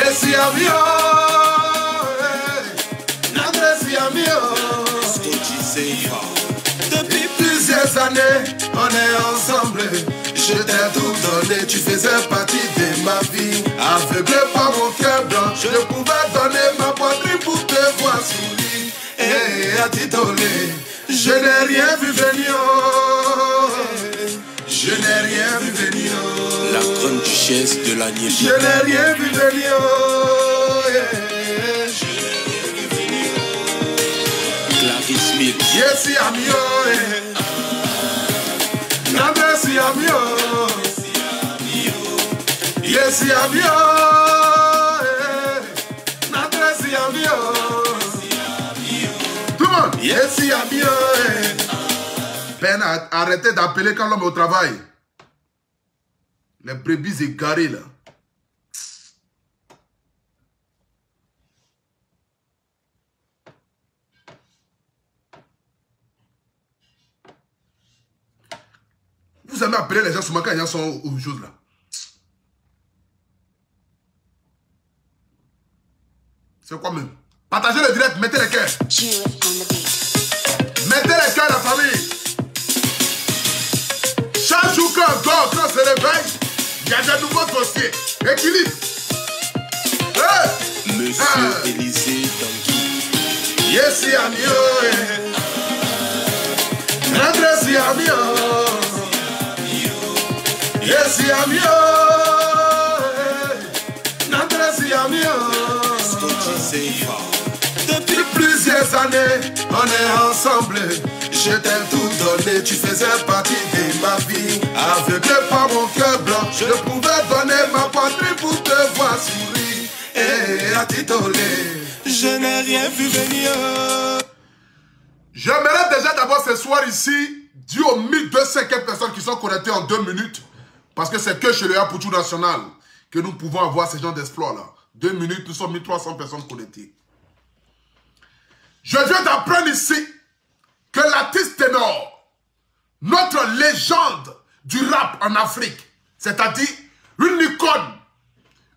Yesi amio, Nadresi amio. Depuis plusieurs années, on est ensemble. Je t'ai tout donné, tu faisais partie de ma vie. Aveuglé par mon cœur blanc, je ne pouvais donner ma poitrine pour te voir sourire. Et à titoler, je n'ai rien vu venir. Je n'ai rien vu venir. La grande duchesse de la Niébi. Je n'ai rien vu venir. Clarisse Smith. Yes, amio. Nadresi amio. Yes, amio. Nadresi amio. Tout le monde. Yes, amio. Ben, arrêtez d'appeler quand l'homme est au travail. Les brebis égarées là. Vous aimez appeler les gens souvent quand les gens sont aux choses là. C'est quoi même? Partagez le direct, mettez les cœurs. Mettez les cœurs la famille. Chaque jour quand se réveille, il y a de nouveaux dossiers. Équilibre. Hey! Monsieur Élisée Tanguy. Yes, amio. Nadresi amio. Yes, amio. Nadresi amio. Depuis plusieurs années, on est ensemble. Je t'ai tout donné, tu faisais partie de ma vie. Aveuglé par mon cœur blanc, je ne pouvais donner ma poitrine pour te voir sourire. Et à titoler, je n'ai rien vu venir. J'aimerais déjà d'abord ce soir ici, dû aux 1200 personnes qui sont connectées en 2 minutes, parce que c'est que chez le Yapoutou National que nous pouvons avoir ces gens d'exploit là. 2 minutes, nous sommes 1300 personnes connectées. Je viens d'apprendre ici que l'artiste ténor, notre légende du rap en Afrique, c'est-à-dire une icône,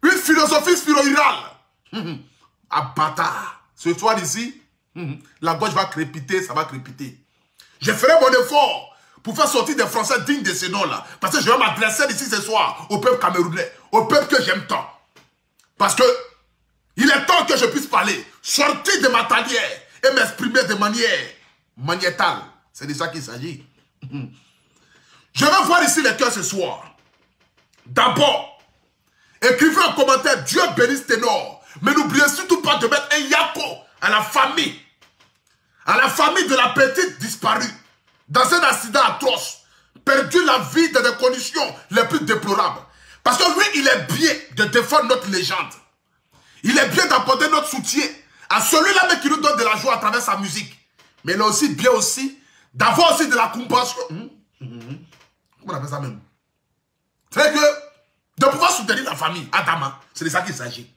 une philosophie spirituelle, à bâtard. Ce soir ici, la gauche va crépiter, ça va crépiter. Je ferai mon effort pour faire sortir des Français dignes de ce nom-là. Parce que je vais m'adresser ici ce soir au peuple camerounais, au peuple que j'aime tant. Parce que il est temps que je puisse parler, sortir de ma tanière et m'exprimer de manière magnétale. C'est de ça qu'il s'agit. Je vais voir ici les cœurs ce soir. D'abord, écrivez en commentaire, Dieu bénisse Ténor. Mais n'oubliez surtout pas de mettre un yako à la famille. À la famille de la petite disparue. Dans un accident atroce. Perdu la vie dans des conditions les plus déplorables. Parce que lui, il est bien de défendre notre légende. Il est bien d'apporter notre soutien à celui-là qui nous donne de la joie à travers sa musique. Mais il est aussi bien aussi d'avoir aussi de la compassion. Comment on appelle ça même? C'est que de pouvoir soutenir la famille, Adama, c'est de ça qu'il s'agit.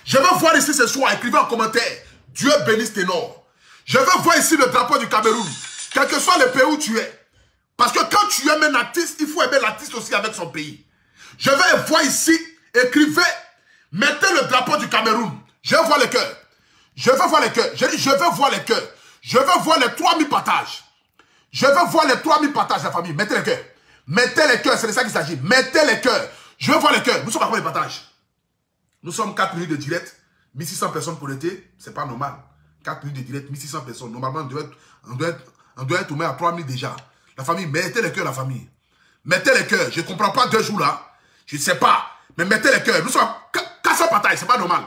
Je veux voir ici ce soir, écrivez en commentaire, Dieu bénisse Ténor. Je veux voir ici le drapeau du Cameroun, quel que soit le pays où tu es. Parce que quand tu aimes un artiste, il faut aimer l'artiste aussi avec son pays. Je vais voir ici, écrivez, mettez le drapeau du Cameroun. Je veux voir les cœurs. Je veux voir les cœurs. Je dis, je veux voir les cœurs. Je veux voir les 3000 partages. Je veux voir les 3000 partages, la famille. Mettez les cœurs. Mettez les cœurs, c'est de ça qu'il s'agit. Mettez les cœurs. Je veux voir les cœurs. Nous sommes à combien de partages? Nous sommes 4 minutes de direct. 1600 personnes pour l'été. C'est pas normal. 4 minutes de direct, 1600 personnes. Normalement, on doit être au moins à 3000 déjà. La famille, mettez les cœurs, la famille. Mettez les cœurs. Je ne comprends pas 2 jours là. Je ne sais pas. Mais mettez les cœurs. Nous sommes à 400 partages. C'est pas normal.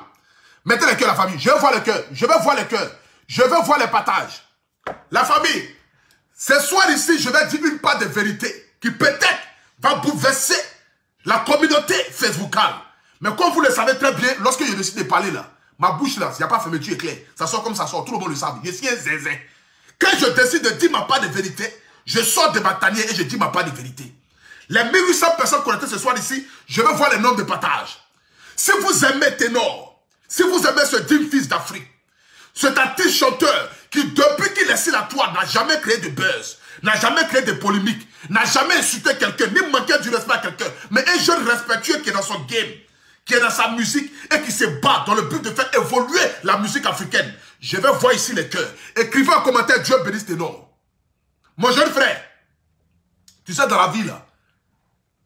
Mettez les cœurs, la famille. Je veux voir les cœurs. Je veux voir les cœurs. Je veux voir les partages. La famille, ce soir ici, je vais dire une part de vérité qui peut-être va bouleverser la communauté facebookale. Mais comme vous le savez très bien, lorsque je décide de parler là, ma bouche là, il n'y a pas fermeture éclair. Ça sort comme ça sort. Tout le monde le sait. Je suis un zézé. Quand je décide de dire ma part de vérité, je sors de ma tanière et je dis ma part de vérité. Les 1800 personnes connectées ce soir ici, je veux voir les nombres de partages. Si vous aimez Ténor, si vous aimez ce digne fils d'Afrique, cet artiste chanteur qui, depuis qu'il est sur la toile, n'a jamais créé de buzz, n'a jamais créé de polémique, n'a jamais insulté quelqu'un, ni manqué du respect à quelqu'un, mais un jeune respectueux qui est dans son game, qui est dans sa musique et qui se bat dans le but de faire évoluer la musique africaine. Je vais voir ici les cœurs. Écrivez en commentaire, Dieu bénisse Ténor. Mon jeune frère, tu sais, dans la vie, là,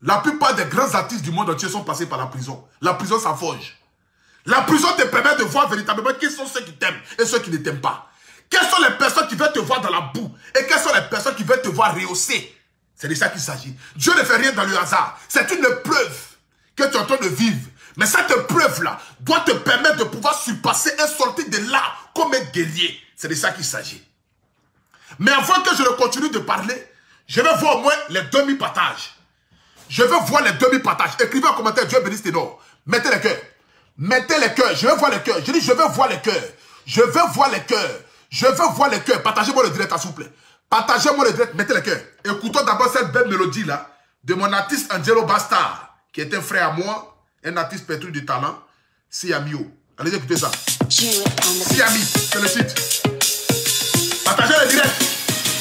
la plupart des grands artistes du monde entier sont passés par la prison. La prison, ça forge. La prison te permet de voir véritablement qui sont ceux qui t'aiment et ceux qui ne t'aiment pas. Quelles sont les personnes qui veulent te voir dans la boue et quelles sont les personnes qui veulent te voir rehausser. C'est de ça qu'il s'agit. Dieu ne fait rien dans le hasard. C'est une preuve que tu es en train de vivre. Mais cette preuve-là doit te permettre de pouvoir surpasser et sortir de là comme un guerrier. C'est de ça qu'il s'agit. Mais avant que je ne continue de parler, je vais voir au moins les demi-partages. Je veux voir les demi-partages. Écrivez en commentaire, Dieu bénisse Ténor. Mettez les cœurs. Mettez les cœurs. Je veux voir les cœurs. Je dis, je veux voir les cœurs. Je veux voir les cœurs. Je veux voir les cœurs. Partagez-moi le direct, s'il vous plaît. Partagez-moi le direct. Mettez les cœurs. Écoutons d'abord cette belle mélodie-là de mon artiste Angelo Bastard, qui est un frère à moi, un artiste pétri du talent, Siamio. Allez écoutez ça. Siami, c'est le titre. Partagez le direct.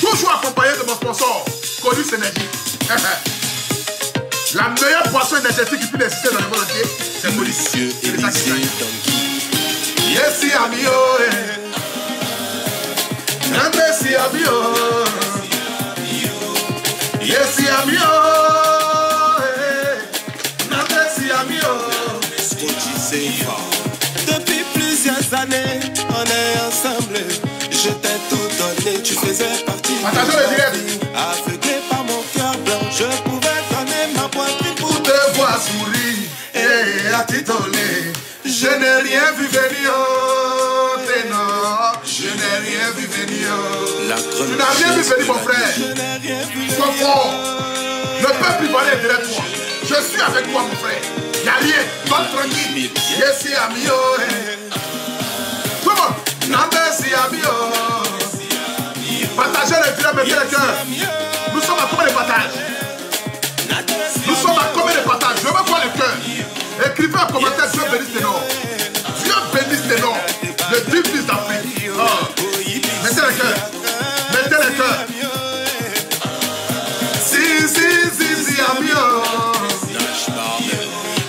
Toujours accompagné de mon sponsor, Codus Energy. La meilleure boisson énergétique qui peut exister dans le monde entier, c'est Codus. Yes, Siamio. Nambe Siamio. Yes, Siamio. Depuis plusieurs années, on est ensemble. Je t'ai tout donné, tu faisais partie de ma vie. Aveuglé par mon cœur blanc, je pouvais donner ma poitrine pour te voir sourire et atitoler. Je n'ai rien vu venir, Ténor. Je n'ai rien vu venir. Tu n'as rien vu venir, mon frère. Sois fort. Le peuple ivoirien est derrière toi. Je suis avec toi, mon frère. Il n'y a rien. Sois tranquille. Yes, Amio. Tout le monde. Nandesi Amio. Partagez les vidéos, mettez les cœurs. Nous sommes à combien de partages? Nous sommes à combien de partages? Je veux voir les cœurs. Écrivez en commentaire, Dieu bénisse Ténor. Dieu bénisse Ténor. Le dieu fils d'Afrique. Oh. Mettez les cœurs. Mettez les cœurs. Si, Amio.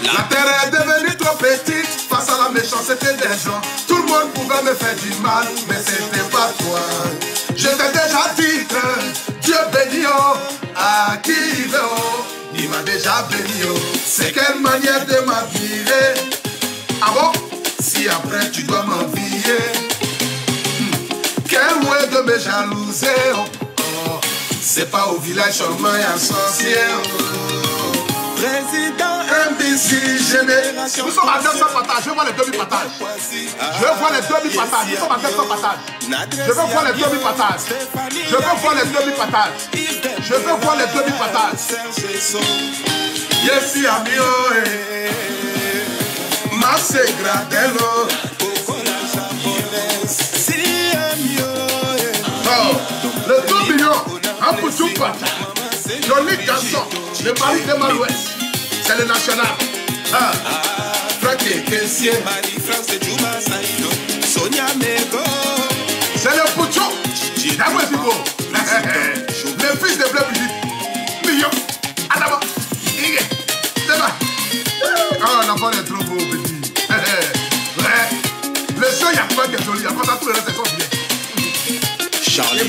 La terre est devenue trop petite face à la méchanceté des gens. Tout le monde pouvait me faire du mal, mais c'était pas toi. Je t'ai déjà dit que Dieu bénit, oh, à qui il veut, oh, il m'a déjà béni, oh. C'est quelle manière de m'habiller? Ah bon? Si après tu dois m'envier, quel moyen de me jalouser, oh, oh. C'est pas au village seulement et un sorcier, oh. Président MBC Génération. Nous sommes à 200 partages. Je veux voir les demi-partages. Je veux voir les demi-partages. Nous sommes à 200 partages. Je veux voir les demi-partages. Je veux voir les demi-partages. Je veux voir les demi-partages. Yes, Amio. Masse Gradello. Oh, le 2 millions. Un peu tout partage. Johnny Gasson, le mari de Malouès, c'est le national. Ah. Franck Kessier, c'est le Pouchou, le fils de Bleu Brigitte, Million, Adama, Ige, Seba. Ah, l'enfant est trop beau, petit. Le show, il y a quoi qui est joli, après ça, tout le reste, c'est son bien. Charlie,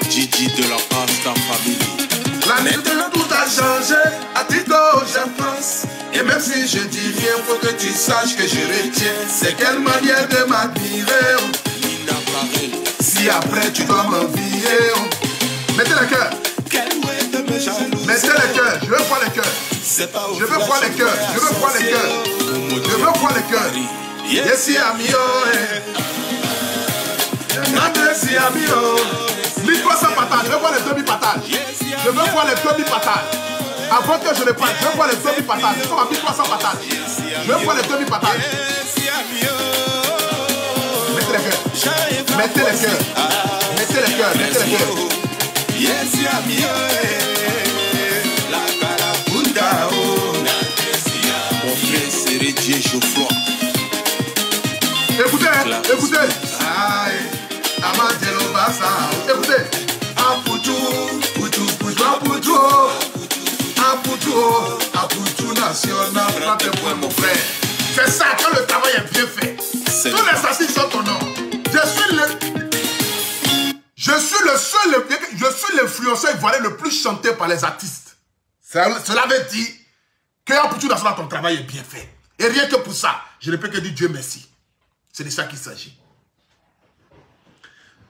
Gigi de la Pasta Family. Maintenant tout a changé, à Tito je pense. Et même si je dis rien, faut que tu saches que je retiens. C'est quelle manière de m'admirer, oh. Si après tu dois m'envier, oh. Mettez le cœur. Mettez le cœur, je veux voir les cœurs. Je veux voir les cœurs, je veux voir les cœurs. Je veux voir les cœurs. Yes, Amio. Nandesi Amio. 1300 partages, je veux voir les demi-partages. Je veux voir les demi-partages. Avant que je ne parle, je veux voir les demi-partages. Nous sommes à 1300 partages. Je veux voir les demi-partages. Mettez les cœurs. Mettez les cœurs. Mettez les cœurs. Mettez les cœurs. Mon frère Sérédier Geoffroy. Écoutez, écoutez. Amantelo Bassa. Écoutez. Aputu, putu, putu, aputu. Apoutou national, prends tes points mon frère. C'est ça, quand le travail est bien fait. Tous les assassins sont ton nom. Je suis l'influenceur ivoirien le plus chanté par les artistes. Cela veut dire que Apoutou national, ton travail est bien fait. Et rien que pour ça, je ne peux que dire Dieu merci. C'est de ça qu'il s'agit.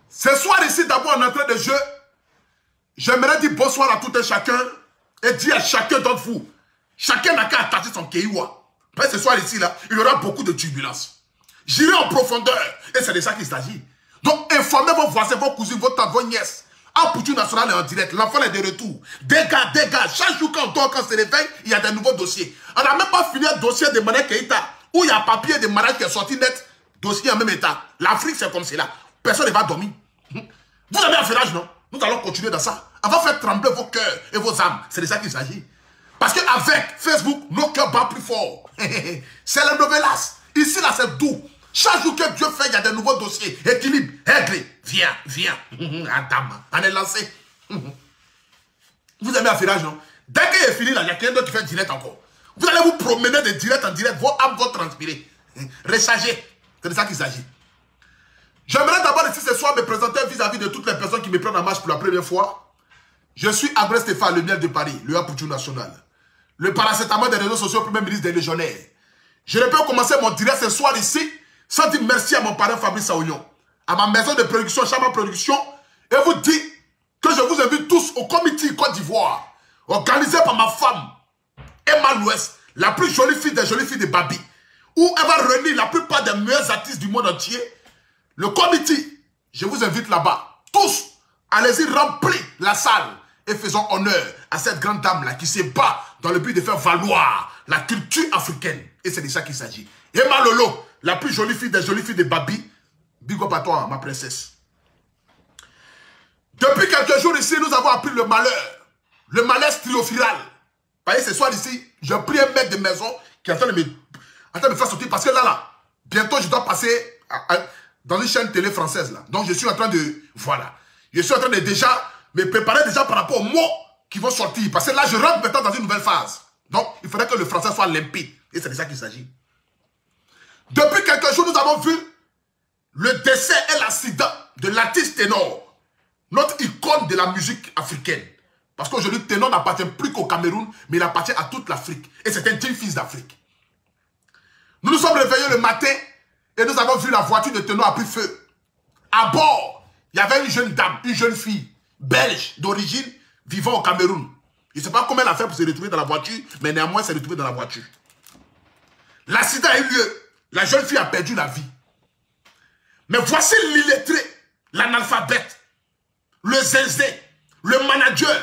Ce soir ici, d'abord en entrée de jeu, j'aimerais dire bonsoir à tout un chacun et dire à chacun d'entre vous, chacun n'a qu'à attacher son kéiwa. Parce que ce soir ici, là, il y aura beaucoup de turbulences. J'irai en profondeur et c'est de ça qu'il s'agit. Donc informez vos voisins, vos cousines, vos tantes, vos nièces. Apoutou national est en direct, l'enfant est de retour. Dégage, chaque jour quand on dort, quand on se réveille, il y a des nouveaux dossiers. On n'a même pas fini un dossier de Mané Keïta, où il y a un papier de mariage qui est sorti net, dossier en même état. L'Afrique c'est comme cela, personne ne va dormir. Vous avez un ferrage, non? Nous allons continuer dans ça. On va faire trembler vos cœurs et vos âmes. C'est de ça qu'il s'agit. Parce qu'avec Facebook, nos cœurs battent plus fort. C'est le novelas. Ici, là, c'est doux. Chaque jour que Dieu fait, il y a des nouveaux dossiers. Équilibre, réglé. Viens. Adam, on est lancé. Vous aimez un ferrage, non? Dès qu'il est fini, là, il y a quelqu'un d'autre qui fait direct encore. Vous allez vous promener de direct en direct. Vos âmes vont transpirer. Recharger. C'est de ça qu'il s'agit. J'aimerais d'abord ici ce soir me présenter vis-à-vis de toutes les personnes qui me prennent en marche pour la première fois. Je suis Abré Stéphane, le miel de Paris, le Apoutou national. Le paracétamol des réseaux sociaux, premier ministre des légionnaires. Je ne peux commencer mon direct ce soir ici sans dire merci à mon parrain Fabrice Saounion, à ma maison de production, Chama Production, et vous dire que je vous invite tous au comité Côte d'Ivoire, organisé par ma femme, Emma Louest, la plus jolie fille des jolies filles de Babi, où elle va réunir la plupart des meilleurs artistes du monde entier. Le comité, je vous invite là-bas. Tous, allez-y, remplis la salle et faisons honneur à cette grande dame-là qui se bat dans le but de faire valoir la culture africaine. Et c'est de ça qu'il s'agit. Emma Lolo, la plus jolie fille des jolies filles de Babi. Big up à toi, ma princesse. Depuis quelques jours ici, nous avons appris le malheur triomphal. Vous voyez, ce soir ici, j'ai pris un maître de maison qui est en train de me faire sortir parce que là, bientôt je dois passer dans une chaîne télé française là. Donc je suis en train de, voilà. Je suis en train de déjà me préparer déjà par rapport aux mots qui vont sortir. Parce que là, je rentre maintenant dans une nouvelle phase. Donc, il faudrait que le français soit limpide. Et c'est de ça qu'il s'agit. Depuis quelques jours, nous avons vu le décès et l'accident de l'artiste Ténor. Notre icône de la musique africaine. Parce qu'aujourd'hui, Ténor n'appartient plus qu'au Cameroun, mais il appartient à toute l'Afrique. Et c'est un digne fils d'Afrique. Nous nous sommes réveillés le matin et nous avons vu la voiture de Ténor a pris feu. À bord, il y avait une jeune dame, une jeune fille, belge d'origine, vivant au Cameroun. Je ne sais pas comment elle a fait pour se retrouver dans la voiture, mais néanmoins, elle s'est retrouvée dans la voiture. L'accident a eu lieu. La jeune fille a perdu la vie. Mais voici l'illettré, l'analphabète, le zinzin, le manager,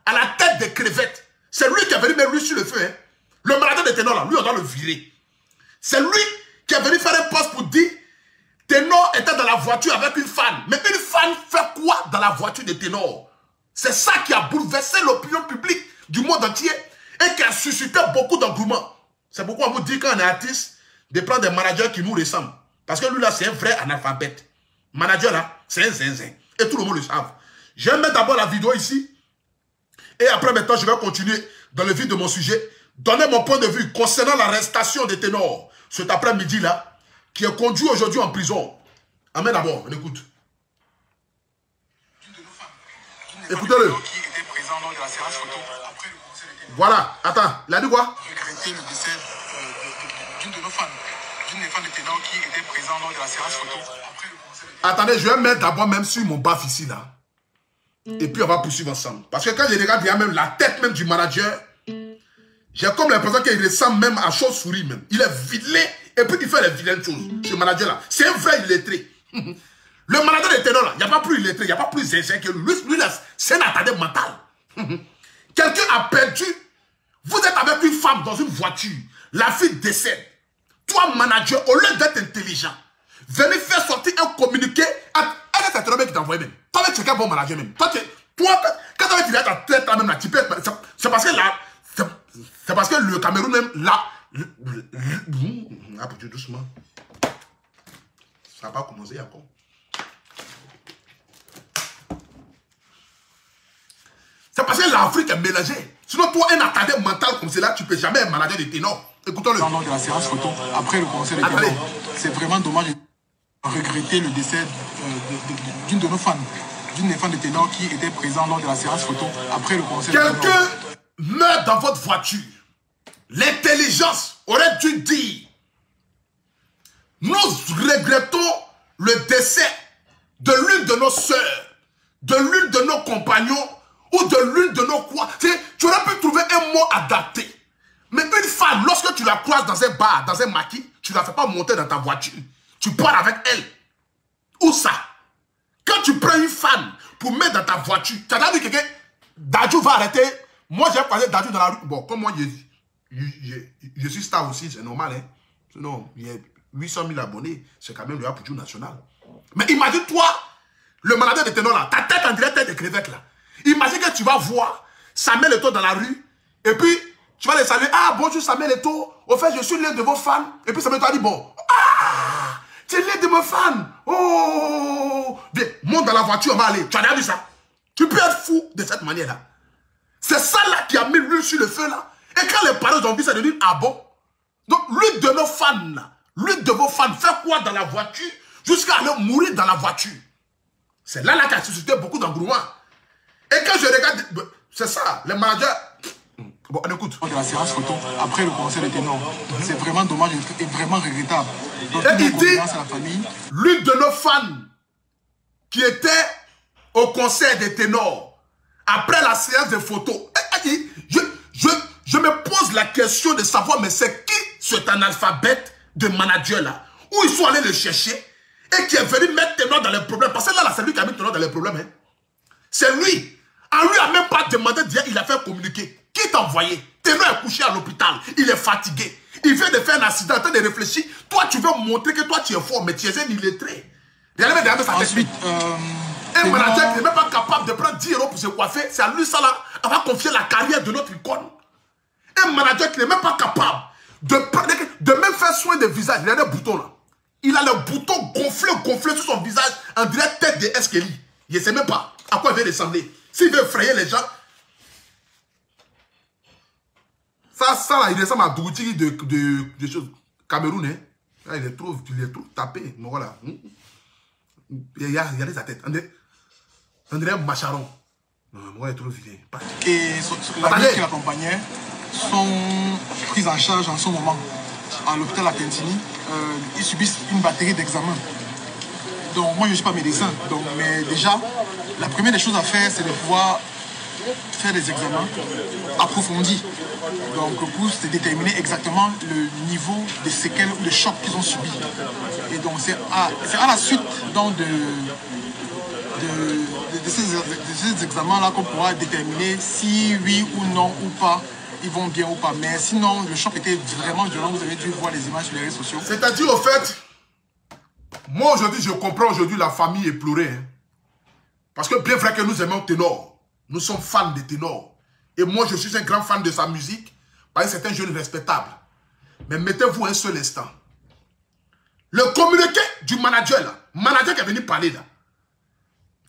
à la tête des crevettes. C'est lui qui est venu mettre lui sur le feu. Hein. Le manager de Ténor, là, lui, on doit le virer. C'est lui qui est venu faire un poste pour dire Ténor était dans la voiture avec une fan. Mais une fan fait quoi dans la voiture de Ténor? C'est ça qui a bouleversé l'opinion publique du monde entier et qui a suscité beaucoup d'engouement. C'est pourquoi on vous dit quand on est artiste, de prendre des managers qui nous ressemblent. Parce que lui là, c'est un vrai analphabète. Manager là, c'est un zinzin. Et tout le monde le savent. Je vais mettre d'abord la vidéo ici. Et après maintenant, je vais continuer dans le vif de mon sujet. Donner mon point de vue concernant l'arrestation de Ténor cet après-midi là, qui est conduit aujourd'hui en prison. Amen d'abord, on écoute. Écoutez-le. Voilà, attends, il a dit quoi? Regretter le décès d'une de nos fans, d'une des fans de Ténor qui était présent lors de la séance photo. Attendez, je vais mettre d'abord même sur mon baf ici là. Et puis on va poursuivre ensemble. Parce que quand je regarde, il y a même la tête même du manager. J'ai comme l'impression qu'il ressemble même à Chauve-souris même. Il est vilain et puis il fait les vilaines choses. Ce manager là, c'est un vrai illettré. Le manager de Ténor là, il n'y a pas plus illettré, il n'y a pas plus zinzin que lui. Lui là, c'est un attardé mental. Quelqu'un a perdu. Vous êtes avec une femme dans une voiture. La fille décède. Toi, manager, au lieu d'être intelligent, venez faire sortir un communiqué. C'est ton mec qui t'a envoyé même. Toi, tu es un bon manager même. Toi, quand tu as tiré ta tête là même, là, c'est parce que là, c'est parce que le Cameroun même, là, ah, petit doucement. Ça n'a pas commencé encore. C'est parce que l'Afrique est mélangée. Sinon, toi, un attardé mental comme cela, tu ne peux jamais être manager de ténor. Écoutons-le. Lors de la séance photo, après le concert de ténor, c'est vraiment dommage de regretter le décès d'une de nos fans, d'une des fans de ténor qui était présente lors de la séance photo, après le concert de ténor. Quelqu'un meurt dans votre voiture. L'intelligence aurait dû dire: nous regrettons le décès de l'une de nos sœurs, de l'une de nos compagnons ou de l'une de nos quoi. Tu aurais pu trouver un mot adapté. Mais une femme, lorsque tu la croises dans un bar, dans un maquis, tu ne la fais pas monter dans ta voiture. Tu pars avec elle. Où ça? Quand tu prends une femme pour mettre dans ta voiture, tu as déjà vu quelqu'un, Dadju va arrêter. Moi, j'ai croisé Dadju dans la rue. Bon, comme moi, je suis star aussi, c'est normal. Hein? Sinon, il y a 800 000 abonnés. C'est quand même le Apoutou national. Mais imagine-toi, le manager de ténor là, ta tête en direct tête de crevette là. Imagine que tu vas voir Samuel Eto'o dans la rue, et puis tu vas les saluer. Ah, bonjour Samuel Eto'o. Au fait, je suis l'un de vos fans. Et puis Samuel Eto'o a dit, bon, ah, tu es l'un de mes fans. Oh, viens, monte dans la voiture, on va aller. Tu as déjà vu ça? Tu peux être fou de cette manière-là. C'est ça là qui a mis l'huile sur le feu là. Et quand les parents ont vu ça, ils disent, ah bon? Donc, l'une de nos fans là, l'une de vos fans fait quoi dans la voiture jusqu'à aller mourir dans la voiture? C'est là qui a suscité beaucoup d'engouement. Et quand je regarde, c'est ça, les managers. Bon, on écoute. De la séance photo, après le concert de ténor, c'est vraiment dommage et vraiment regrettable. Donc, et il dit, l'une de nos fans qui était au concert de ténor, après la séance de photos, je me pose la question de savoir, mais c'est qui cet analphabète de manager là? Où ils sont allés le chercher et qui est venu mettre ténor dans les problèmes? Parce que là, c'est lui qui a mis ténor dans les problèmes. Hein. C'est lui. On lui a même pas demandé d'hier, il a fait communiquer. Qui t'a envoyé? Ténor est couché à l'hôpital, il est fatigué. Il vient de faire un accident, en train de réfléchir. Toi, tu veux montrer que toi, tu es fort, mais tu es un illettré. Regardez derrière sa tête. Ensuite, un manager qui n'est même pas capable de prendre 10 € pour se coiffer, c'est à lui ça là, on va confier la carrière de notre icône. Un manager qui n'est même pas capable de même faire soin des visages. Il a des boutons là. Il a le bouton gonflé sur son visage, on dirait tête de Esqueli. Il ne sait même pas à quoi il veut ressembler. S'il veut effrayer les gens, ça là, il ressemble à Dougouti de choses. Cameroun, hein. Là, il les trouve tapés. Mais voilà. Il y a sa tête. On dirait un macharon. Moi, il est trop vilain. Et la vie qui l'accompagnait sont prises en charge en ce moment. À l'hôpital à Kentini, ils subissent une batterie d'examens. Donc moi je ne suis pas médecin, mais déjà la première des choses à faire c'est de pouvoir faire des examens approfondis. Donc pour se déterminer exactement le niveau de séquelles ou de chocs qu'ils ont subis. Et donc c'est à la suite donc de ces examens-là qu'on pourra déterminer si oui ou non ou pas ils vont bien ou pas. Mais sinon, le choc était vraiment violent. Vous avez dû voir les images sur les réseaux sociaux. C'est-à-dire, au fait, moi aujourd'hui, je comprends aujourd'hui la famille éplorée. Hein. Parce que bien vrai que nous aimons ténor. Nous sommes fans de ténor. Et moi, je suis un grand fan de sa musique. Parce que c'est un jeune respectable. Mais mettez-vous un seul instant. Le communiqué du manager là, manager qui est venu parler là.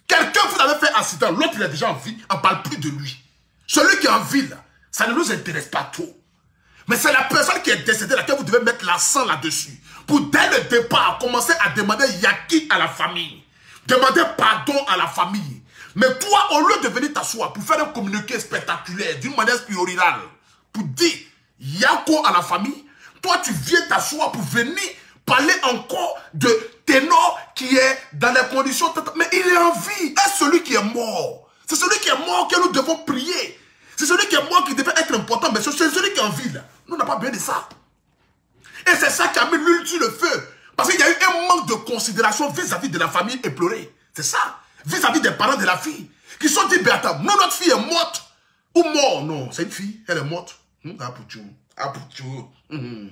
Quelqu'un vous avait fait accident, l'autre il est déjà en vie, on ne parle plus de lui. Celui qui est en vie là, ça ne nous intéresse pas trop. Mais c'est la personne qui est décédée laquelle vous devez mettre l'accent là-dessus. Pour dès le départ, commencer à demander yaki à la famille. Demander pardon à la famille. Mais toi, au lieu de venir t'asseoir pour faire un communiqué spectaculaire d'une manière spirituelle, pour dire yako à la famille, toi tu viens t'asseoir pour venir parler encore de ténor qui est dans les conditions... Mais il est en vie. Et celui qui est mort, c'est celui qui est mort que nous devons prier. C'est celui qui est mort qui devait être important, mais c'est celui qui est en vie là. Nous n'avons pas besoin de ça. Et c'est ça qui a mis l'huile sur le feu. Parce qu'il y a eu un manque de considération vis-à-vis de la famille éplorée. C'est ça. Vis-à-vis des parents de la fille. Qui sont dit, attends, non, notre fille est morte. Ou mort. Non, c'est une fille. Elle est morte. Apoutou. Apoutou. Ouais.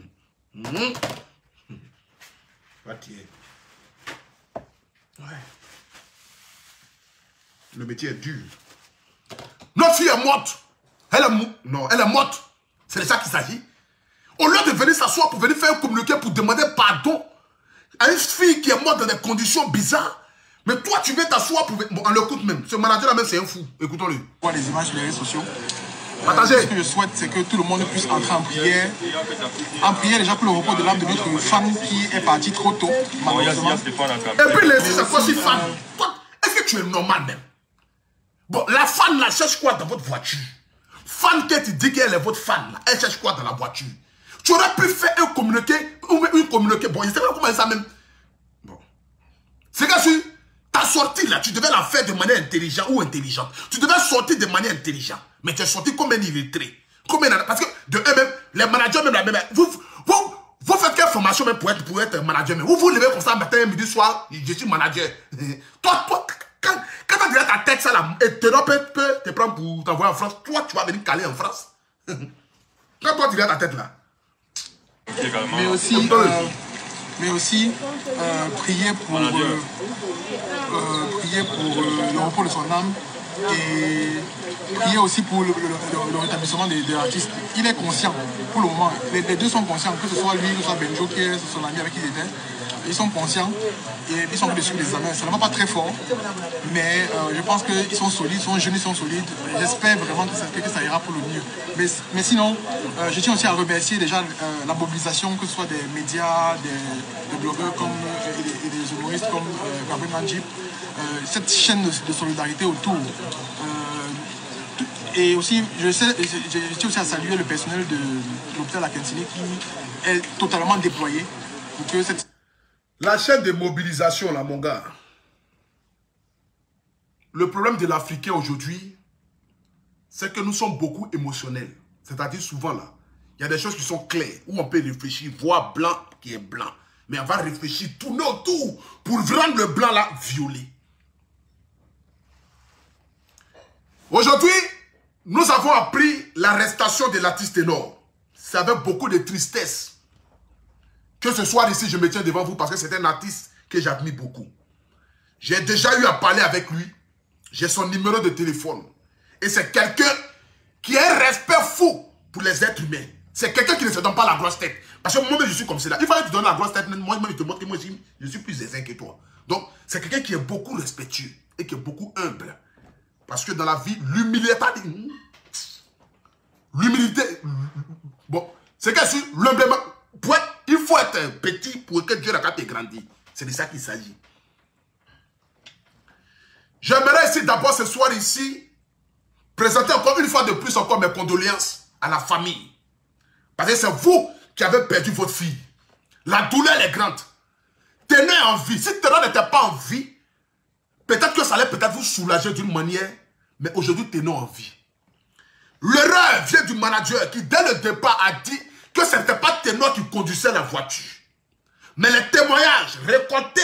Le métier est dur. Notre fille est morte. Elle est morte. C'est de ça qu'il s'agit. Au lieu de venir s'asseoir pour venir faire un communiqué pour demander pardon à une fille qui est morte dans des conditions bizarres, mais toi tu viens t'asseoir pour... Bon, on l'écoute même. Ce manager là même c'est un fou. Écoutons-le. On voit les images sur les réseaux sociaux. Ce que je souhaite, c'est que tout le monde puisse entrer en prière. En prière déjà pour le repos de l'âme de notre fan qui est parti trop tôt, malheureusement. Et puis les c'est quoi si fan? Est-ce que tu es normal même? Bon, la fan là cherche quoi dans votre voiture? Fan qui te dit qu'elle est votre fan là, elle cherche quoi dans la voiture? Tu aurais pu faire un communiqué, ou une communiqué, bon, je ne sais pas comment ça même. Bon. C'est que si ta sortie là, tu devais la faire de manière intelligente ou intelligente. Tu devais sortir de manière intelligente. Mais tu es sorti comme un illettré. Parce que de eux-mêmes, les managers même, vous faites quelle formation même pour être manager même? Vous levez comme ça matin, midi, soir, je suis manager. Toi, quand tu as déjà ta tête ça là, et te peut te prendre pour t'envoyer en France, toi tu vas venir caler en France. Quand toi tu as ta tête là. Mais aussi prier pour le repos de son âme et prier aussi pour le rétablissement de l'artiste. Il est conscient pour le moment. Les deux sont conscients, que ce soit lui, que ce soit Benjo, qui est son ami avec qui il était. Ils sont conscients et ils sont dessus des examens. Ça ne va pas très fort, mais je pense qu'ils sont solides, ils sont jeunes, ils sont solides. J'espère vraiment que ça ira pour le mieux. Mais sinon, je tiens aussi à remercier déjà la mobilisation, que ce soit des médias, des blogueurs et des humoristes comme Gabriel Manjip, cette chaîne de solidarité autour. Et aussi, je tiens aussi à saluer le personnel de l'hôpital Akintini qui est totalement déployé pour que cette... La chaîne de mobilisation, là, mon gars. Le problème de l'Africain aujourd'hui, c'est que nous sommes beaucoup émotionnels. C'est-à-dire souvent, là, il y a des choses qui sont claires, où on peut réfléchir, voir blanc qui est blanc. Mais on va réfléchir, tourner autour, pour rendre le blanc, là, violet. Aujourd'hui, nous avons appris l'arrestation de l'artiste Ténor. C'est avec beaucoup de tristesse. Que ce soir ici, je me tiens devant vous parce que c'est un artiste que j'admire beaucoup. J'ai déjà eu à parler avec lui. J'ai son numéro de téléphone. Et c'est quelqu'un qui a un respect fou pour les êtres humains. C'est quelqu'un qui ne se donne pas la grosse tête. Parce que moi-même, je suis comme cela. Il fallait que tu donnes la grosse tête. Moi-même, je te montre que moi, je suis plus zézin que toi. Donc, c'est quelqu'un qui est beaucoup respectueux et qui est beaucoup humble. Parce que dans la vie, l'humilité, bon, c'est que si l'humblement, il faut être petit pour que Dieu te grandisse. C'est de ça qu'il s'agit. J'aimerais ici d'abord ce soir ici présenter encore une fois de plus encore mes condoléances à la famille. Parce que c'est vous qui avez perdu votre fille. La douleur est grande. Tenez en vie. Si Ténor n'était pas en vie, peut-être que ça allait peut-être vous soulager d'une manière, mais aujourd'hui Ténor en vie. L'erreur vient du manager qui dès le départ a dit que ce n'était pas Ténor qui conduisait la voiture. Mais les témoignages récoltés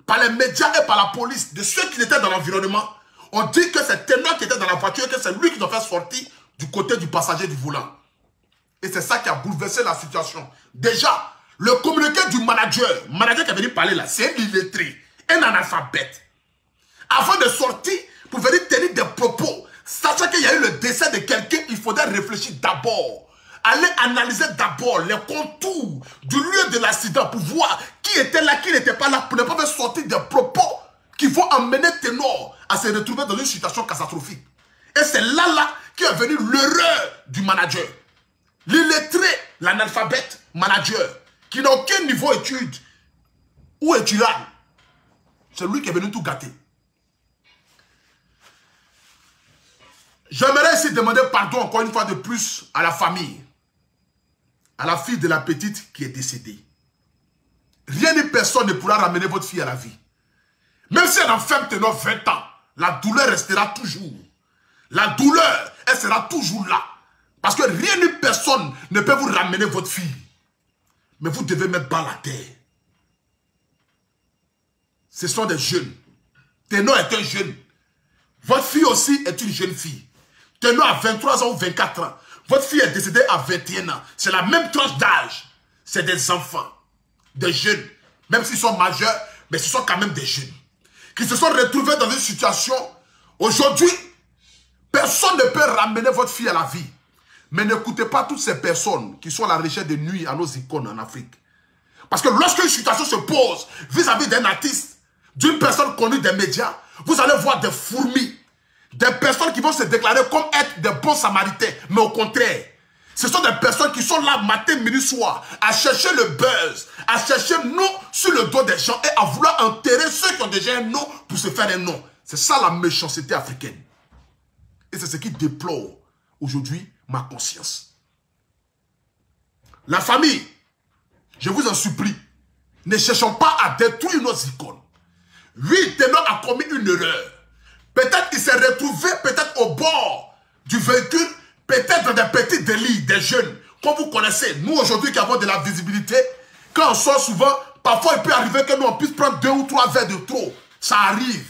par les médias et par la police de ceux qui étaient dans l'environnement ont dit que c'est Ténor qui était dans la voiture et que c'est lui qui doit faire sortir du côté du passager du volant. Et c'est ça qui a bouleversé la situation. Déjà, le communiqué du manager qui est venu parler là, c'est un illettré, un analphabète. Avant de sortir, pour venir tenir des propos, sachant qu'il y a eu le décès de quelqu'un, il faudrait réfléchir d'abord. Aller analyser d'abord les contours du lieu de l'accident pour voir qui était là, qui n'était pas là, pour ne pas faire sortir des propos qui vont emmener Ténor à se retrouver dans une situation catastrophique. Et c'est là qui est venu l'erreur du manager. L'illettré, l'analphabète manager, qui n'a aucun niveau études ou étudiant. C'est lui qui est venu tout gâter. J'aimerais ici demander pardon encore une fois de plus à la famille, à la fille de la petite qui est décédée. Rien ni personne ne pourra ramener votre fille à la vie. Même si elle enferme Ténor 20 ans, la douleur restera toujours. La douleur, elle sera toujours là. Parce que rien ni personne ne peut vous ramener votre fille. Mais vous devez mettre bas la terre. Ce sont des jeunes. Ténor est un jeune. Votre fille aussi est une jeune fille. Ténor a 23 ans ou 24 ans. Votre fille est décédée à 21 ans. C'est la même tranche d'âge. C'est des enfants, des jeunes. Même s'ils sont majeurs, mais ce sont quand même des jeunes. Qui se sont retrouvés dans une situation. Aujourd'hui, personne ne peut ramener votre fille à la vie. Mais n'écoutez pas toutes ces personnes qui sont à la recherche de nuit à nos icônes en Afrique. Parce que lorsqu'une situation se pose vis-à-vis d'un artiste, d'une personne connue des médias, vous allez voir des fourmis. Des personnes qui vont se déclarer comme être des bons samaritains. Mais au contraire, ce sont des personnes qui sont là matin, midi, soir, à chercher le buzz, à chercher nom sur le dos des gens et à vouloir enterrer ceux qui ont déjà un nom pour se faire un nom. C'est ça la méchanceté africaine. Et c'est ce qui déplore aujourd'hui ma conscience. La famille, je vous en supplie, ne cherchons pas à détruire nos icônes. Oui, Ténor a commis une erreur. Peut-être qu'il s'est retrouvé peut-être au bord du véhicule, peut-être dans des petits délits, des jeunes, comme vous connaissez. Nous, aujourd'hui, qui avons de la visibilité, quand on sort souvent, parfois il peut arriver que nous, on puisse prendre 2 ou 3 verres de trop. Ça arrive.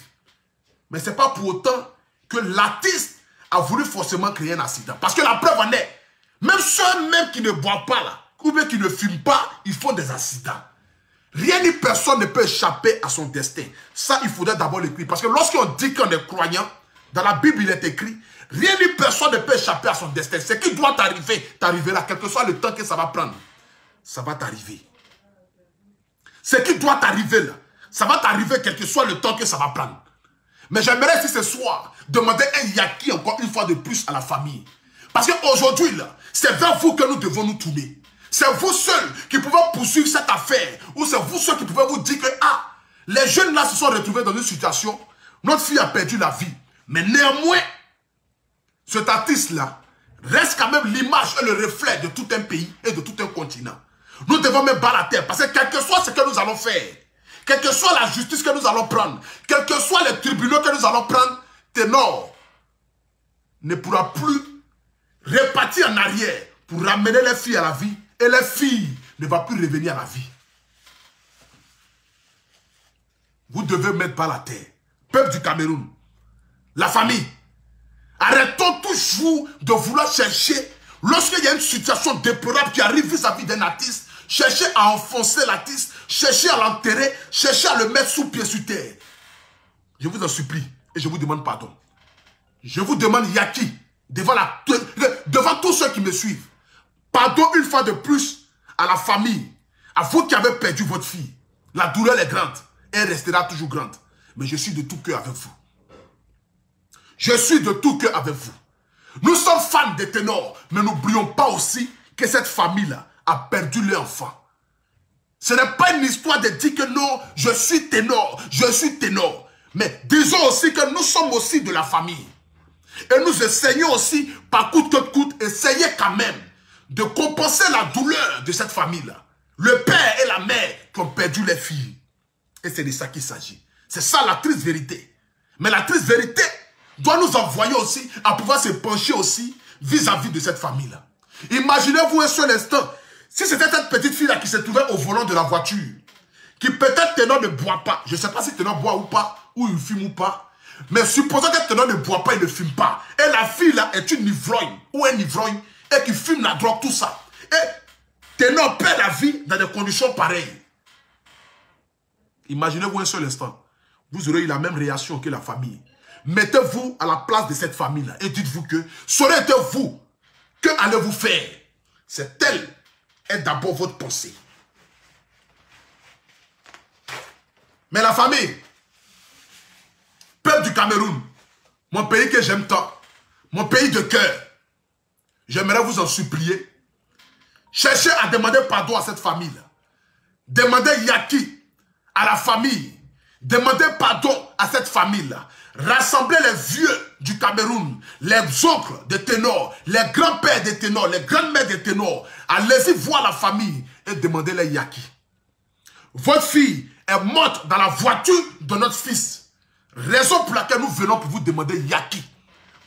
Mais ce n'est pas pour autant que l'artiste a voulu forcément créer un accident. Parce que la preuve en est, même ceux même qui ne boivent pas là, ou bien qui ne fument pas, ils font des accidents. Rien ni personne ne peut échapper à son destin. Ça, il faudrait d'abord l'écrire. Parce que lorsqu'on dit qu'on est croyant, dans la Bible, il est écrit, rien ni personne ne peut échapper à son destin. Ce qui doit t'arriver, t'arrivera, quel que soit le temps que ça va prendre. Ça va t'arriver. Ce qui doit t'arriver là, ça va t'arriver quel que soit le temps que ça va prendre. Mais j'aimerais, si ce soir, demander un yaki encore une fois de plus à la famille. Parce qu'aujourd'hui, là, c'est vers vous que nous devons nous tourner. C'est vous seuls qui pouvez poursuivre cette affaire. Ou c'est vous seuls qui pouvez vous dire que, ah, les jeunes là se sont retrouvés dans une situation, notre fille a perdu la vie. Mais néanmoins, cet artiste-là reste quand même l'image et le reflet de tout un pays et de tout un continent. Nous devons mettre bas la terre. Parce que quel que soit ce que nous allons faire, quelle que soit la justice que nous allons prendre, quels que soient les tribunaux que nous allons prendre, Ténor ne pourra plus repartir en arrière pour ramener les filles à la vie. Et les filles ne vont plus revenir à la vie. Vous devez mettre bas la terre. Peuple du Cameroun, la famille, arrêtons toujours de vouloir chercher, lorsqu'il y a une situation déplorable qui arrive vis-à-vis d'un artiste, chercher à enfoncer l'artiste, chercher à l'enterrer, chercher à le mettre sous pied sur terre. Je vous en supplie et je vous demande pardon. Je vous demande yaki devant tous ceux qui me suivent. Pardon une fois de plus à la famille, à vous qui avez perdu votre fille. La douleur est grande et elle restera toujours grande. Mais je suis de tout cœur avec vous. Je suis de tout cœur avec vous. Nous sommes fans de Ténor, mais n'oublions pas aussi que cette famille-là a perdu leur enfant. Ce n'est pas une histoire de dire que non, je suis Ténor, je suis Ténor. Mais disons aussi que nous sommes aussi de la famille. Et nous essayons aussi, par coûte que coûte, essayer quand même de compenser la douleur de cette famille-là. Le père et la mère qui ont perdu les filles. Et c'est de ça qu'il s'agit. C'est ça la triste vérité. Mais la triste vérité doit nous envoyer aussi à pouvoir se pencher aussi vis-à-vis de cette famille-là. Imaginez-vous un seul instant, si c'était cette petite fille-là qui se trouvait au volant de la voiture, qui peut-être Ténor ne boit pas, je ne sais pas si Ténor boit ou pas, ou il fume ou pas, mais supposons que Ténor ne boit pas et ne fume pas, et la fille-là est une ivrogne, ou un ivrogne, et qui fume la drogue, tout ça. Et Ténor perd la vie dans des conditions pareilles. Imaginez-vous un seul instant. Vous aurez eu la même réaction que la famille. Mettez-vous à la place de cette famille-là et dites-vous que ça aurait été vous. Que allez-vous faire? C'est tel est d'abord votre pensée. Mais la famille, peuple du Cameroun, mon pays que j'aime tant, mon pays de cœur, j'aimerais vous en supplier. Cherchez à demander pardon à cette famille-là. Demandez yaki à la famille. Demandez pardon à cette famille-là. Rassemblez les vieux du Cameroun, les oncles de Ténor, les grands-pères de Ténor, les grandes-mères de Ténor. Allez-y voir la famille et demandez les yaki. Votre fille est morte dans la voiture de notre fils. Raison pour laquelle nous venons pour vous demander yaki.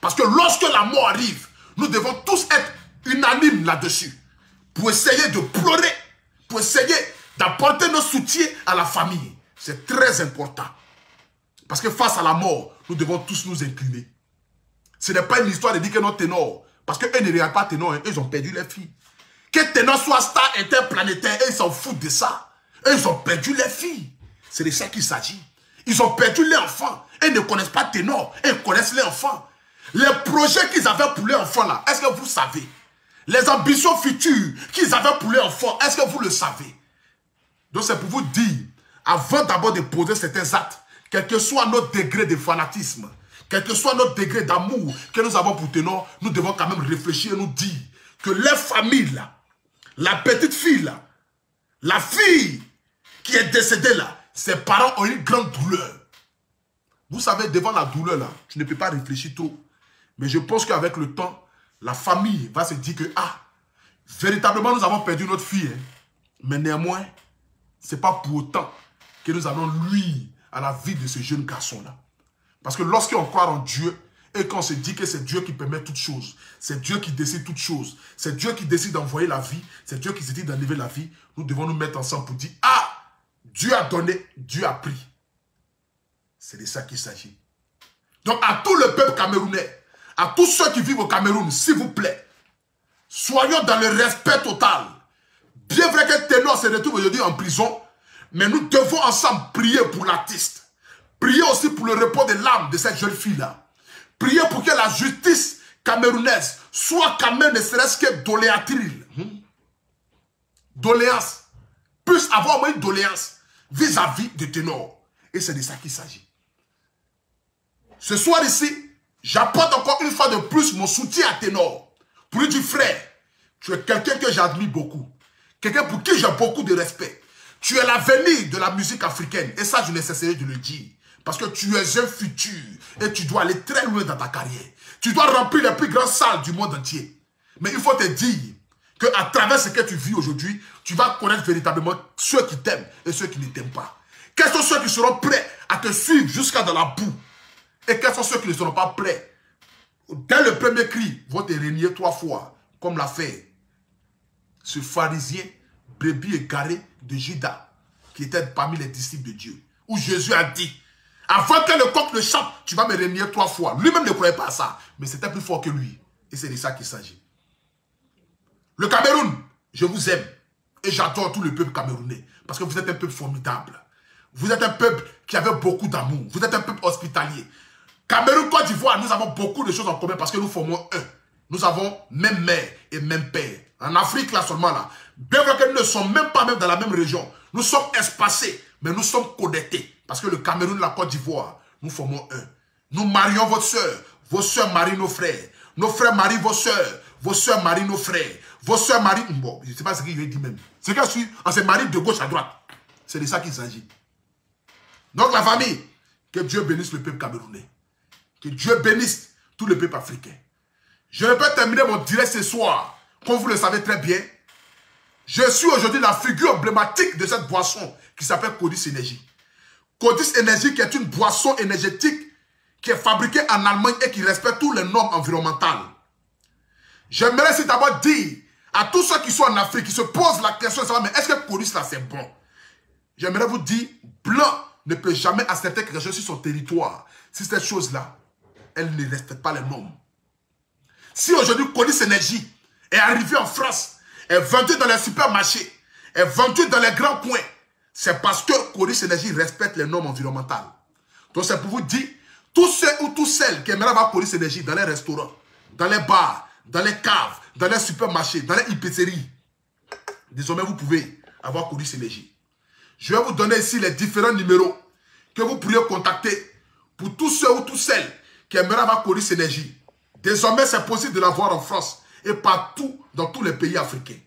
Parce que lorsque la mort arrive, nous devons tous être unanimes là-dessus. Pour essayer de pleurer, pour essayer d'apporter nos soutiens à la famille. C'est très important. Parce que face à la mort, nous devons tous nous incliner. Ce n'est pas une histoire de dire que non Ténor. Parce qu'eux ne regardent pas Ténor, hein, ils ont perdu les filles. Que Ténor soit star interplanétaire, et ils s'en foutent de ça. Eux, ils ont perdu les filles. C'est de ça qu'il s'agit. Ils ont perdu les enfants. Ils ne connaissent pas Ténor, ils connaissent les enfants. Les projets qu'ils avaient pour les enfants là, est-ce que vous savez? Les ambitions futures qu'ils avaient pour les enfants, est-ce que vous le savez? Donc c'est pour vous dire, avant d'abord de poser certains actes, quel que soit notre degré de fanatisme, quel que soit notre degré d'amour que nous avons pour Ténor, nous devons quand même réfléchir et nous dire que les familles là, la petite fille là, la fille qui est décédée là, ses parents ont une grande douleur. Vous savez, devant la douleur là, tu ne peux pas réfléchir trop. Mais je pense qu'avec le temps, la famille va se dire que, ah, véritablement nous avons perdu notre fille. Hein. Mais néanmoins, ce n'est pas pour autant que nous allons nuire à la vie de ce jeune garçon là. Parce que lorsqu'on croit en Dieu, et qu'on se dit que c'est Dieu qui permet toutes choses, c'est Dieu qui décide toutes choses, c'est Dieu qui décide d'envoyer la vie, c'est Dieu qui décide d'enlever la vie, nous devons nous mettre ensemble pour dire, ah, Dieu a donné, Dieu a pris. C'est de ça qu'il s'agit. Donc à tout le peuple camerounais, à tous ceux qui vivent au Cameroun, s'il vous plaît, soyons dans le respect total. Bien vrai que Ténor se retrouve aujourd'hui en prison, mais nous devons ensemble prier pour l'artiste. Prier aussi pour le repos de l'âme de cette jeune fille-là. Priez pour que la justice camerounaise soit quand même ne serait-ce que doléatrile. Doléance. Puisse avoir au moins une doléance vis-à-vis de Ténor. Et c'est de ça qu'il s'agit. Ce soir ici, j'apporte encore une fois de plus mon soutien à Ténor. Pour lui dire, frère, tu es quelqu'un que j'admire beaucoup. Quelqu'un pour qui j'ai beaucoup de respect. Tu es l'avenir de la musique africaine. Et ça, je ne cesserai de le dire. Parce que tu es un futur et tu dois aller très loin dans ta carrière. Tu dois remplir les plus grandes salles du monde entier. Mais il faut te dire qu'à travers ce que tu vis aujourd'hui, tu vas connaître véritablement ceux qui t'aiment et ceux qui ne t'aiment pas. Quels sont ceux qui seront prêts à te suivre jusqu'à dans la boue? Et quels sont ceux qui ne seront pas prêts? Dès le premier cri, vont te renier 3 fois, comme l'a fait ce pharisien, brebis égaré de Judas, qui était parmi les disciples de Dieu. Où Jésus a dit, avant que le coq ne chante, tu vas me renier 3 fois. Lui-même ne croyait pas à ça, mais c'était plus fort que lui. Et c'est de ça qu'il s'agit. Le Cameroun, je vous aime. Et j'adore tout le peuple camerounais. Parce que vous êtes un peuple formidable. Vous êtes un peuple qui avait beaucoup d'amour. Vous êtes un peuple hospitalier. Cameroun, Côte d'Ivoire, nous avons beaucoup de choses en commun parce que nous formons un. Nous avons même mère et même père. En Afrique, là seulement, là, bien vrai que nous ne sommes même pas même dans la même région. Nous sommes espacés, mais nous sommes connectés. Parce que le Cameroun, la Côte d'Ivoire, nous formons un. Nous marions vos sœurs marient nos frères marient vos sœurs marient nos frères, vos sœurs marient... Bon, je ne sais pas ce qu'il veut dire même. C'est qu'elle suit, on se marie de gauche à droite. C'est de ça qu'il s'agit. Donc la famille, que Dieu bénisse le peuple camerounais. Que Dieu bénisse tout le peuple africain. Je ne peux terminer mon direct ce soir, comme vous le savez très bien. Je suis aujourd'hui la figure emblématique de cette boisson qui s'appelle Codis Énergie. Codis Énergie qui est une boisson énergétique qui est fabriquée en Allemagne et qui respecte toutes les normes environnementales. J'aimerais aussi d'abord dire à tous ceux qui sont en Afrique, qui se posent la question de savoir, mais est-ce que Codis là c'est bon? J'aimerais vous dire, blanc ne peut jamais accepter quelque chose sur son territoire si cette chose-là, elle ne respecte pas les normes. Si aujourd'hui Codis Énergie est arrivé en France, est vendu dans les supermarchés, est vendu dans les grands coins, c'est parce que Codis Énergie respecte les normes environnementales. Donc c'est pour vous dire, tous ceux ou toutes celles qui aimeraient avoir Codis Énergie dans les restaurants, dans les bars, dans les caves, dans les supermarchés, dans les épiceries, désormais vous pouvez avoir Codis Énergie. Je vais vous donner ici les différents numéros que vous pourriez contacter pour tous ceux ou toutes celles qui aimeraient avoir Codis Énergie. Désormais, c'est possible de l'avoir en France et partout dans tous les pays africains.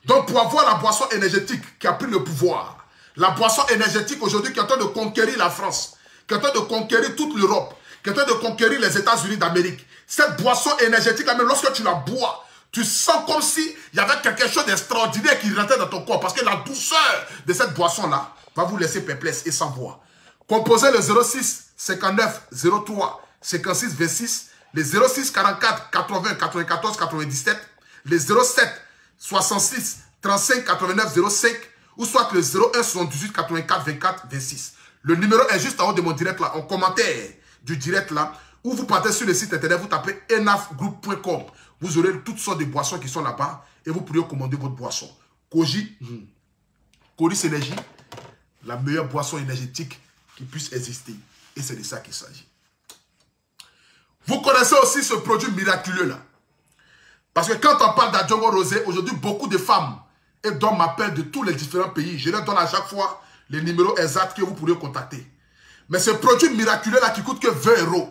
Donc, pour avoir la boisson énergétique qui a pris le pouvoir, la boisson énergétique aujourd'hui qui est en train de conquérir la France, qui est en train de conquérir toute l'Europe, qui est en train de conquérir les États-Unis d'Amérique, cette boisson énergétique, même lorsque tu la bois, tu sens comme s'il y avait quelque chose d'extraordinaire qui rentrait dans ton corps. Parce que la douceur de cette boisson-là va vous laisser perplexe et sans voix. Composez le 06 59 03 56 26, les 06 44 80 94 97, les 07 66 35 89 05 ou soit le 01 78 84 24 26. Le numéro est juste en haut de mon direct là, en commentaire du direct là, ou vous partez sur le site internet, vous tapez enafgroup.com. Vous aurez toutes sortes de boissons qui sont là-bas et vous pourrez commander votre boisson. Codis Énergie, la meilleure boisson énergétique qui puisse exister. Et c'est de ça qu'il s'agit. Vous connaissez aussi ce produit miraculeux là. Parce que quand on parle d'Adjongo Rosé, aujourd'hui beaucoup de femmes et d'hommes m'appellent de tous les différents pays. Je leur donne à chaque fois les numéros exacts que vous pourrez contacter. Mais ce produit miraculeux là qui coûte que 20 €,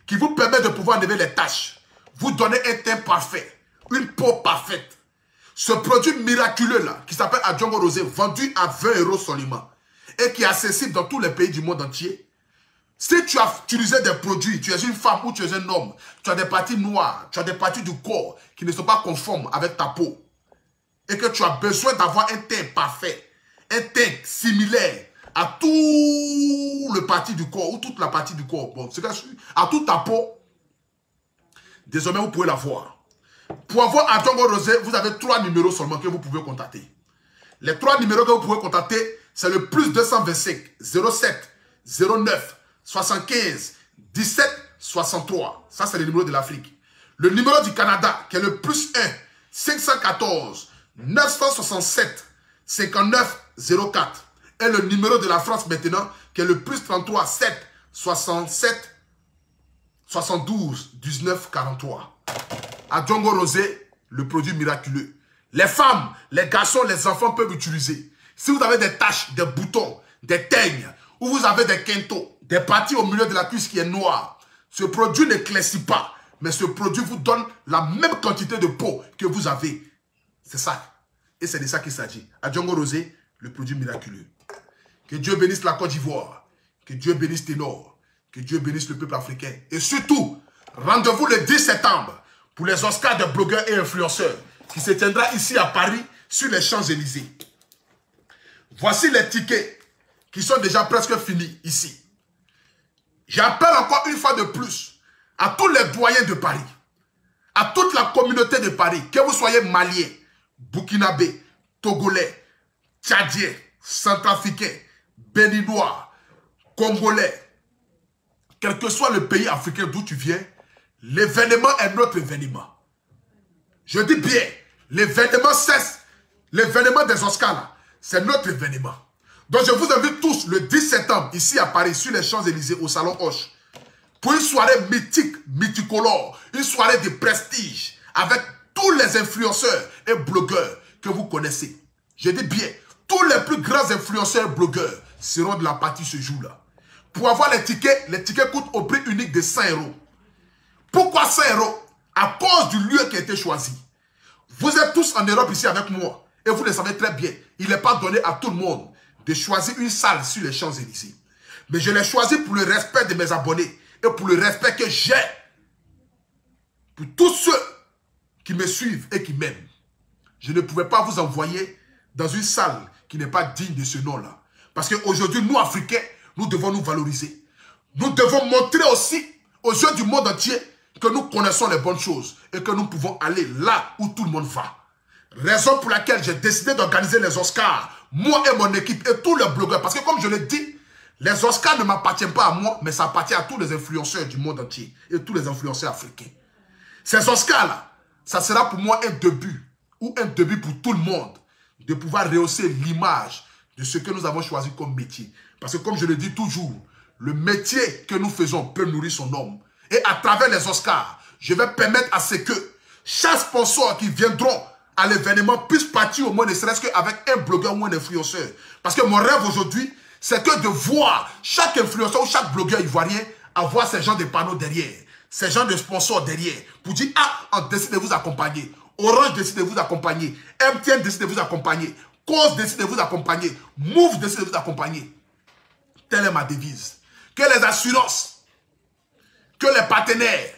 qui vous permet de pouvoir enlever les taches, vous donner un teint parfait, une peau parfaite. Ce produit miraculeux là, qui s'appelle Adjongo Rosé, vendu à 20 € seulement, et qui est accessible dans tous les pays du monde entier. Si tu as utilisé des produits, tu es une femme ou tu es un homme, tu as des parties noires, tu as des parties du corps qui ne sont pas conformes avec ta peau, et que tu as besoin d'avoir un teint parfait, un teint similaire à tout le parti du corps, ou toute la partie du corps, bon, à toute ta peau, désormais vous pouvez l'avoir. Pour avoir Adjongo Rosé, vous avez 3 numéros seulement que vous pouvez contacter. Les 3 numéros que vous pouvez contacter, c'est le plus 225 07 09 75 17 63. Ça, c'est le numéro de l'Afrique. Le numéro du Canada, qui est le plus 1 514 967 59 04. Et le numéro de la France maintenant, qui est le plus 33 7 67 72 19 43. Adjongo Rosé, le produit miraculeux. Les femmes, les garçons, les enfants peuvent utiliser. Si vous avez des taches, des boutons, des teignes, ou vous avez des quintos, des parties au milieu de la cuisse qui est noire, ce produit n'éclaircit pas, mais ce produit vous donne la même quantité de peau que vous avez. C'est ça. Et c'est de ça qu'il s'agit. Adjongo Rosé, le produit miraculeux. Que Dieu bénisse la Côte d'Ivoire. Que Dieu bénisse Ténor. Que Dieu bénisse le peuple africain. Et surtout, rendez-vous le 10 septembre pour les Oscars de blogueurs et influenceurs qui se tiendra ici à Paris sur les Champs-Élysées. Voici les tickets qui sont déjà presque finis ici. J'appelle encore une fois de plus à tous les doyens de Paris, à toute la communauté de Paris, que vous soyez Maliens, Burkinabé, Togolais, Tchadiens, Centrafricains, Béninois, Congolais, quel que soit le pays africain d'où tu viens, l'événement est notre événement. Je dis bien, l'événement cesse. L'événement des Oscars, c'est notre événement. Donc je vous invite tous le 10 septembre, ici à Paris, sur les Champs-Élysées, au Salon Hoche, pour une soirée mythique, mythicolore, une soirée de prestige, avec tous les influenceurs et blogueurs que vous connaissez. Je dis bien, tous les plus grands influenceurs et blogueurs seront de la partie ce jour-là. Pour avoir les tickets coûtent au prix unique de 100 €. Pourquoi 100 €? À cause du lieu qui a été choisi. Vous êtes tous en Europe ici avec moi. Et vous le savez très bien. Il n'est pas donné à tout le monde de choisir une salle sur les Champs-Élysées. Mais je l'ai choisi pour le respect de mes abonnés. Et pour le respect que j'ai. Pour tous ceux qui me suivent et qui m'aiment. Je ne pouvais pas vous envoyer dans une salle qui n'est pas digne de ce nom-là. Parce qu'aujourd'hui, nous, Africains, nous devons nous valoriser. Nous devons montrer aussi aux yeux du monde entier que nous connaissons les bonnes choses et que nous pouvons aller là où tout le monde va. Raison pour laquelle j'ai décidé d'organiser les Oscars, moi et mon équipe et tous les blogueurs. Parce que comme je l'ai dit, les Oscars ne m'appartiennent pas à moi, mais ça appartient à tous les influenceurs du monde entier et tous les influenceurs africains. Ces Oscars-là, ça sera pour moi un début, ou un début pour tout le monde, de pouvoir rehausser l'image de ce que nous avons choisi comme métier. Parce que comme je le dis toujours, le métier que nous faisons peut nourrir son homme. Et à travers les Oscars, je vais permettre à ce que chaque sponsor qui viendront à l'événement puisse partir au moins ne serait-ce qu'avec un blogueur ou un influenceur. Parce que mon rêve aujourd'hui, c'est que de voir chaque influenceur ou chaque blogueur ivoirien avoir ces gens de panneaux derrière, ces gens de sponsors derrière, pour dire, ah, on décide de vous accompagner, Orange décide de vous accompagner, MTN décide de vous accompagner, Cause décide de vous accompagner, Move décide de vous accompagner. Telle est ma devise. Que les assurances, que les partenaires,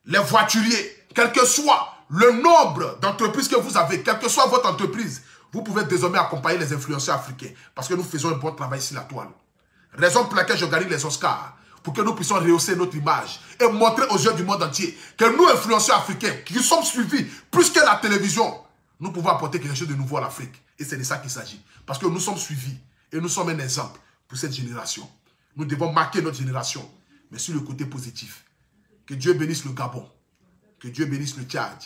les voituriers, quel que soit le nombre d'entreprises que vous avez, quelle que soit votre entreprise, vous pouvez désormais accompagner les influenceurs africains parce que nous faisons un bon travail sur la toile. Raison pour laquelle je gagne les Oscars, pour que nous puissions rehausser notre image et montrer aux yeux du monde entier que nous, influenceurs africains, qui sommes suivis plus que la télévision, nous pouvons apporter quelque chose de nouveau à l'Afrique. Et c'est de ça qu'il s'agit. Parce que nous sommes suivis et nous sommes un exemple pour cette génération. Nous devons marquer notre génération, mais sur le côté positif. Que Dieu bénisse le Gabon, que Dieu bénisse le Tchad,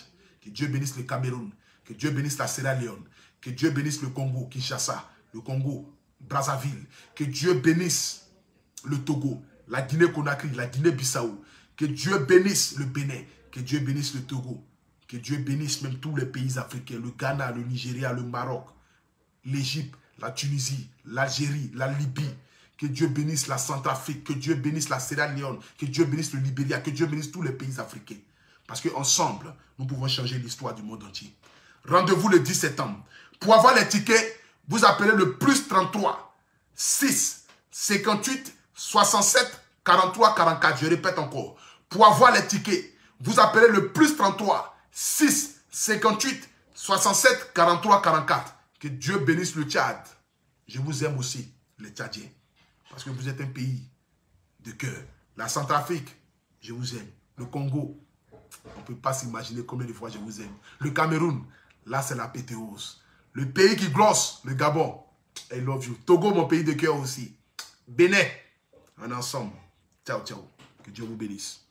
que Dieu bénisse le Cameroun, que Dieu bénisse la Sierra Leone, que Dieu bénisse le Congo, Kinshasa, le Congo, Brazzaville, que Dieu bénisse le Togo, la Guinée-Conakry, la Guinée-Bissau, que Dieu bénisse le Bénin, que Dieu bénisse le Togo, que Dieu bénisse même tous les pays africains, le Ghana, le Nigeria, le Maroc, l'Égypte, la Tunisie, l'Algérie, la Libye, Que Dieu bénisse la Centrafrique, que Dieu bénisse la Sierra Leone, que Dieu bénisse le Libéria, que Dieu bénisse tous les pays africains. Parce qu'ensemble, nous pouvons changer l'histoire du monde entier. Rendez-vous le 10 septembre. Pour avoir les tickets, vous appelez le plus 33 6 58 67 43 44. Je répète encore. Pour avoir les tickets, vous appelez le plus 33 6 58 67 43 44. Que Dieu bénisse le Tchad. Je vous aime aussi, les Tchadiens. Parce que vous êtes un pays de cœur. La Centrafrique, je vous aime. Le Congo, on ne peut pas s'imaginer combien de fois je vous aime. Le Cameroun, là c'est la pétéose. Le pays qui glosse, le Gabon, I love you. Togo, mon pays de cœur aussi. Bénin, en ensemble. Ciao, ciao. Que Dieu vous bénisse.